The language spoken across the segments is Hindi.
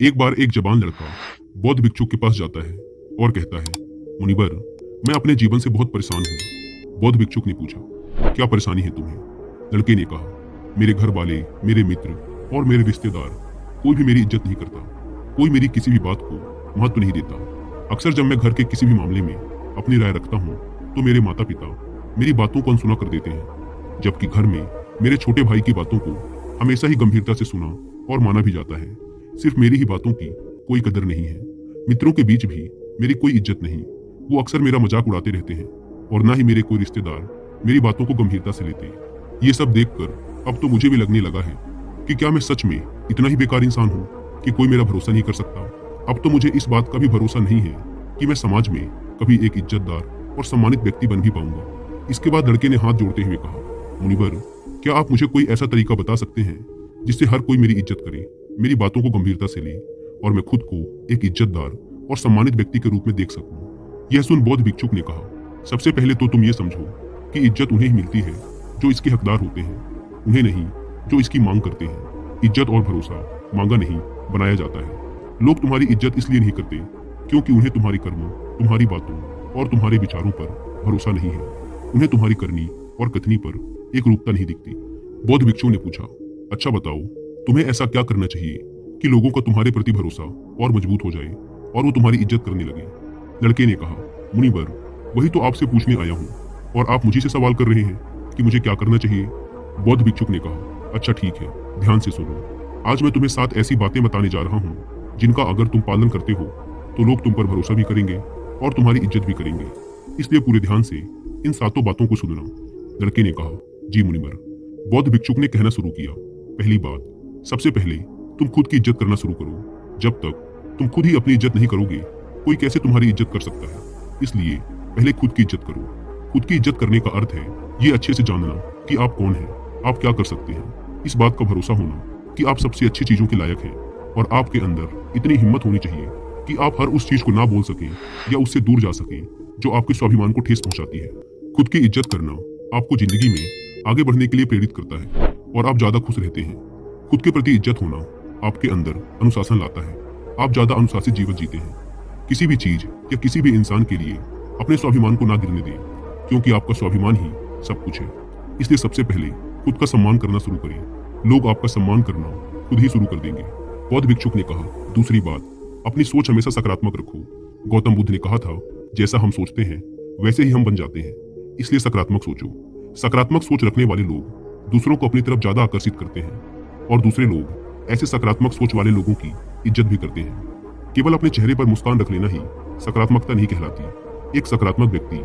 एक बार एक जवान लड़का बौद्ध भिक्षु के पास जाता है और कहता है, मुनिवर, मैं अपने जीवन से बहुत परेशान हूँ। बौद्ध भिक्षुक ने पूछा, क्या परेशानी है तुम्हें? लड़के ने कहा, मेरे घर वाले, मेरे मित्र और मेरे रिश्तेदार कोई भी मेरी इज्जत नहीं करता। कोई मेरी किसी भी बात को महत्व नहीं देता। अक्सर जब मैं घर के किसी भी मामले में अपनी राय रखता हूँ तो मेरे माता पिता मेरी बातों को अनसुना कर देते हैं, जबकि घर में मेरे छोटे भाई की बातों को हमेशा ही गंभीरता से सुना और माना भी जाता है। सिर्फ मेरी ही बातों की कोई कदर नहीं है। मित्रों के बीच भी मेरी कोई इज्जत नहीं। वो अक्सर मेरा मजाक उड़ाते रहते हैं और ना ही मेरे कोई रिश्तेदार मेरी बातों को गंभीरता से लेते। ये सब देखकर अब तो मुझे भी लगने लगा है कि क्या मैं सच में इतना ही बेकार इंसान हूँ कि कोई मेरा भरोसा नहीं कर सकता। अब तो मुझे इस बात का भी भरोसा नहीं है कि मैं समाज में कभी एक इज्जतदार और सम्मानित व्यक्ति बन भी पाऊंगा। इसके बाद लड़के ने हाथ जोड़ते हुए कहा, मुनिवर, क्या आप मुझे कोई ऐसा तरीका बता सकते हैं जिससे हर कोई मेरी इज्जत करे, मेरी बातों को गंभीरता से ले और मैं खुद को एक इज्जतदार और सम्मानित व्यक्ति के रूप में देख सकूं? यह सुन बौद्ध भिक्षुक ने कहा, सबसे पहले तो तुम ये समझो कि इज्जत उन्हें ही मिलती है जो इसके हकदार होते हैं, उन्हें नहीं जो इसकी मांग करते हैं। इज्जत और भरोसा मांगा नहीं, बनाया जाता है। लोग तुम्हारी इज्जत इसलिए नहीं करते क्योंकि उन्हें तुम्हारे कर्मों, तुम्हारी बातों और तुम्हारे विचारों पर भरोसा नहीं है। उन्हें तुम्हारी करनी और कथनी पर एक रूपता नहीं दिखती। बौद्ध भिक्षु ने पूछा, अच्छा बताओ, तुम्हें ऐसा क्या करना चाहिए कि लोगों का तुम्हारे प्रति भरोसा और मजबूत हो जाए और वो तुम्हारी इज्जत करने लगे? लड़के ने कहा, मुनिवर, वही तो आपसे पूछने आया हूँ और आप मुझे से सवाल कर रहे हैं कि मुझे क्या करना चाहिए। बौद्ध भिक्षुक ने कहा, अच्छा ठीक है, ध्यान से सुनो। आज मैं तुम्हें 7 ऐसी बातें बताने जा रहा हूँ जिनका अगर तुम पालन करते हो तो लोग तुम पर भरोसा भी करेंगे और तुम्हारी इज्जत भी करेंगे। इसलिए पूरे ध्यान से इन 7 बातों को सुनना। लड़के ने कहा, जी मुनिवर। बौद्ध भिक्षुक ने कहना शुरू किया, पहली बात, सबसे पहले तुम खुद की इज्जत करना शुरू करो। जब तक तुम खुद ही अपनी इज्जत नहीं करोगे, कोई कैसे तुम्हारी इज्जत कर सकता है? इसलिए पहले खुद की इज्जत करो। खुद की इज्जत करने का अर्थ है ये अच्छे से जानना कि आप कौन हैं, आप क्या कर सकते हैं। इस बात का भरोसा होना कि आप सबसे अच्छी चीजों के लायक हैं और आपके अंदर इतनी हिम्मत होनी चाहिए कि आप हर उस चीज को ना बोल सकें या उससे दूर जा सकें जो आपके स्वाभिमान को ठेस पहुंचाती है। खुद की इज्जत करना आपको जिंदगी में आगे बढ़ने के लिए प्रेरित करता है और आप ज्यादा खुश रहते हैं। खुद के प्रति इज्जत होना आपके अंदर अनुशासन लाता है। आप ज्यादा अनुशासित जीवन जीते हैं। किसी भी चीज या किसी भी इंसान के लिए अपने स्वाभिमान को ना गिरने दें, क्योंकि आपका स्वाभिमान ही सब कुछ है। इसलिए सबसे पहले खुद का सम्मान करना शुरू करें। लोग आपका सम्मान करना खुद ही शुरू कर देंगे। बौद्ध भिक्षुक ने कहा, दूसरी बात, अपनी सोच हमेशा सकारात्मक रखो। गौतम बुद्ध ने कहा था, जैसा हम सोचते हैं वैसे ही हम बन जाते हैं। इसलिए सकारात्मक सोचो। सकारात्मक सोच रखने वाले लोग दूसरों को अपनी तरफ ज्यादा आकर्षित करते हैं और दूसरे लोग ऐसे सकारात्मक सोच वाले लोगों की इज्जत भी करते हैं। केवल अपने चेहरे पर मुस्कान रख लेना ही सकारात्मकता नहीं कहलाती। एक सकारात्मक व्यक्ति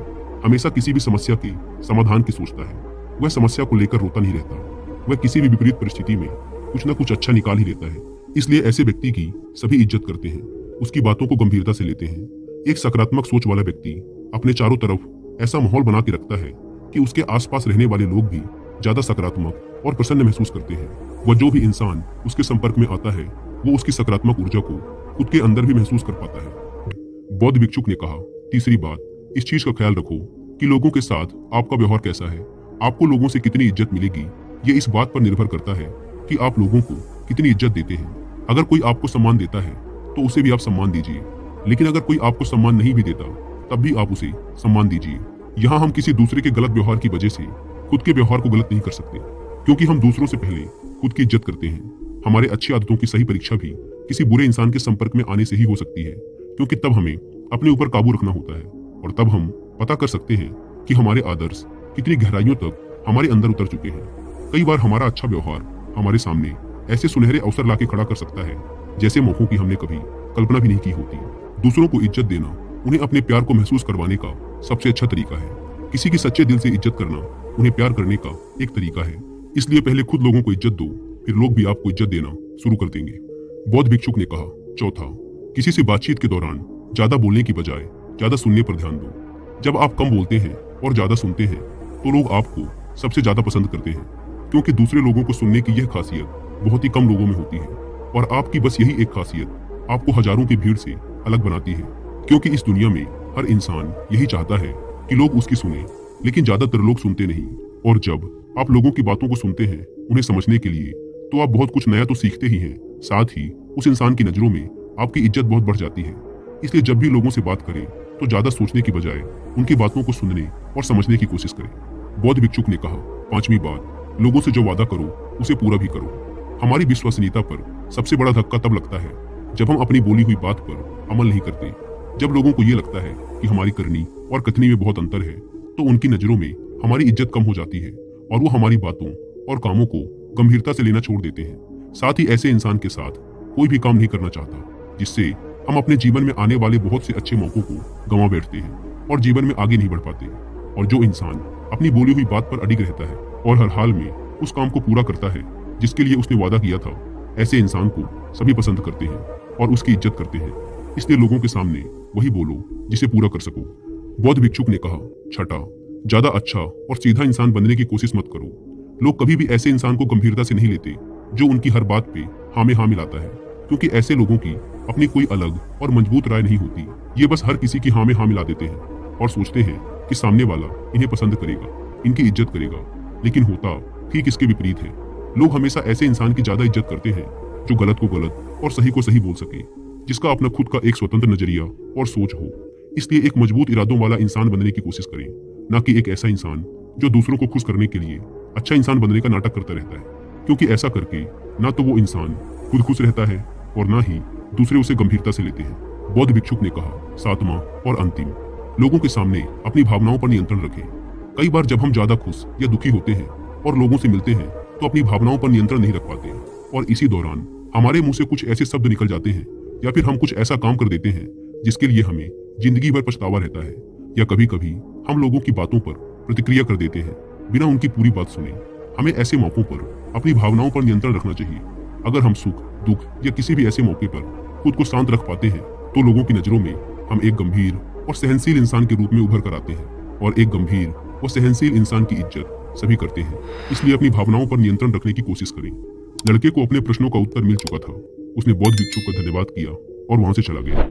हमेशा किसी भी समस्या के समाधान की सोचता है। वह समस्या को लेकर रोता नहीं रहता। वह किसी भी विपरीत परिस्थिति में कुछ न कुछ अच्छा निकाल ही लेता है। इसलिए ऐसे व्यक्ति की सभी इज्जत करते हैं, उसकी बातों को गंभीरता से लेते हैं। एक सकारात्मक सोच वाला व्यक्ति अपने चारों तरफ ऐसा माहौल बना के रखता है कि उसके आसपास रहने वाले लोग भी ज्यादा सकारात्मक और प्रसन्न महसूस करते हैं। वह जो भी इंसान उसके संपर्क में आता है वो उसकी सकारात्मक ऊर्जा को खुद के अंदर भी महसूस कर पाता है। बौद्ध भिक्षुक ने कहा, तीसरी बात, इस चीज का ख्याल रखो कि लोगों के साथ आपका व्यवहार कैसा है। आपको लोगों से कितनी इज्जत मिलेगी ये इस बात पर निर्भर करता है कि आप लोगों को कितनी इज्जत देते हैं। अगर कोई आपको सम्मान देता है तो उसे भी आप सम्मान दीजिए, लेकिन अगर कोई आपको सम्मान नहीं भी देता तब भी आप उसे सम्मान दीजिए। यहाँ हम किसी दूसरे के गलत व्यवहार की वजह से खुद के व्यवहार को गलत नहीं कर सकते, क्योंकि हम दूसरों से पहले खुद की इज्जत करते हैं। हमारे अच्छी आदतों की सही परीक्षा भी किसी बुरे इंसान के संपर्क में आने से ही हो सकती है, क्योंकि तब हमें अपने ऊपर काबू रखना होता है और तब हम पता कर सकते हैं कि हमारे आदर्श कितनी गहराइयों तक हमारे अंदर उतर चुके हैं। कई बार हमारा अच्छा व्यवहार हमारे सामने ऐसे सुनहरे अवसर लाके खड़ा कर सकता है जैसे मौकों की हमने कभी कल्पना भी नहीं की होती। दूसरों को इज्जत देना उन्हें अपने प्यार को महसूस करवाने का सबसे अच्छा तरीका है। किसी की सच्चे दिल से इज्जत करना उन्हें प्यार करने का एक तरीका है। इसलिए पहले खुद लोगों को इज्जत दो, फिर लोग भी आपको इज्जत देना शुरू कर देंगे। बौद्ध भिक्षुक ने कहा, चौथा, किसी से बातचीत के दौरान ज्यादा बोलने की बजाय ज्यादा सुनने पर ध्यान दो। जब आप कम बोलते हैं और ज्यादा सुनते हैं तो लोग आपको सबसे ज्यादा पसंद करते हैं, क्योंकि दूसरे लोगों को सुनने की यह खासियत बहुत ही कम लोगों में होती है और आपकी बस यही एक खासियत आपको हजारों की भीड़ से अलग बनाती है। क्योंकि इस दुनिया में हर इंसान यही चाहता है कि लोग उसकी सुने, लेकिन ज्यादातर लोग सुनते नहीं। और जब आप लोगों की बातों को सुनते हैं उन्हें समझने के लिए, तो आप बहुत कुछ नया तो सीखते ही हैं, साथ ही उस इंसान की नज़रों में आपकी इज्जत बहुत बढ़ जाती है। इसलिए जब भी लोगों से बात करें तो ज़्यादा सोचने की बजाय उनकी बातों को सुनने और समझने की कोशिश करें। बौद्ध भिक्षुक ने कहा, पांचवी बात, लोगों से जो वादा करो उसे पूरा भी करो। हमारी विश्वसनीयता पर सबसे बड़ा धक्का तब लगता है जब हम अपनी बोली हुई बात पर अमल नहीं करते। जब लोगों को ये लगता है कि हमारी करनी और कथनी में बहुत अंतर है, तो उनकी नज़रों में हमारी इज्जत कम हो जाती है और वो हमारी बातों और कामों को गंभीरता से लेना छोड़ देते हैं। साथ ही ऐसे इंसान के साथ कोई भी काम नहीं करना चाहता, जिससे हम अपने जीवन में आने वाले बहुत से अच्छे मौकों को गंवा बैठते हैं और जीवन में आगे नहीं बढ़ पाते। और जो इंसान अपनी बोली हुई बात पर अडिग रहता है और हर हाल में उस काम को पूरा करता है जिसके लिए उसने वादा किया था, ऐसे इंसान को सभी पसंद करते हैं और उसकी इज्जत करते हैं। इसलिए लोगों के सामने वही बोलो जिसे पूरा कर सको। बौद्ध भिक्षुक ने कहा, छठा, ज्यादा अच्छा और सीधा इंसान बनने की कोशिश मत करो। लोग कभी भी ऐसे इंसान को गंभीरता से नहीं लेते जो उनकी हर बात पे हाँ में हाँ मिलाता है, क्योंकि ऐसे लोगों की अपनी कोई अलग और मजबूत राय नहीं होती। ये बस हर किसी की हाँ में हाँ मिला देते हैं और सोचते हैं कि सामने वाला इन्हें पसंद करेगा, इनकी इज्जत करेगा, लेकिन होता ठीक इसके विपरीत है। लोग हमेशा ऐसे इंसान की ज्यादा इज्जत करते हैं जो गलत को गलत और सही को सही बोल सके, जिसका अपना खुद का एक स्वतंत्र नजरिया और सोच हो। इसलिए एक मजबूत इरादों वाला इंसान बनने की कोशिश करें, न कि एक ऐसा इंसान जो दूसरों को खुश करने के लिए अच्छा इंसान बनने का नाटक करता रहता है, क्योंकि ऐसा करके ना तो वो इंसान खुद खुश रहता है और ना ही दूसरे उसे गंभीरता से लेते हैं। बौद्ध भिक्षुक ने कहा, सातवां और अंतिम, लोगों के सामने अपनी भावनाओं पर नियंत्रण रखें। कई बार जब हम ज्यादा खुश या दुखी होते हैं और लोगों से मिलते हैं तो अपनी भावनाओं पर नियंत्रण नहीं रख पाते, और इसी दौरान हमारे मुंह से कुछ ऐसे शब्द निकल जाते हैं या फिर हम कुछ ऐसा काम कर देते हैं जिसके लिए हमें जिंदगी भर पछतावा रहता है। या कभी कभी हम लोगों की बातों पर प्रतिक्रिया कर देते हैं बिना उनकी पूरी बात सुने। हमें ऐसे मौकों पर अपनी भावनाओं पर नियंत्रण रखना चाहिए। अगर हम सुख, दुख या किसी भी ऐसे मौके पर खुद को शांत रख पाते हैं तो लोगों की नजरों में हम एक गंभीर और सहनशील इंसान के रूप में उभर कर आते हैं, और एक गंभीर और सहनशील इंसान की इज्जत सभी करते हैं। इसलिए अपनी भावनाओं पर नियंत्रण रखने की कोशिश करें। लड़के को अपने प्रश्नों का उत्तर मिल चुका था। उसने बौद्ध भिक्षुक का धन्यवाद किया और वहां से चला गया।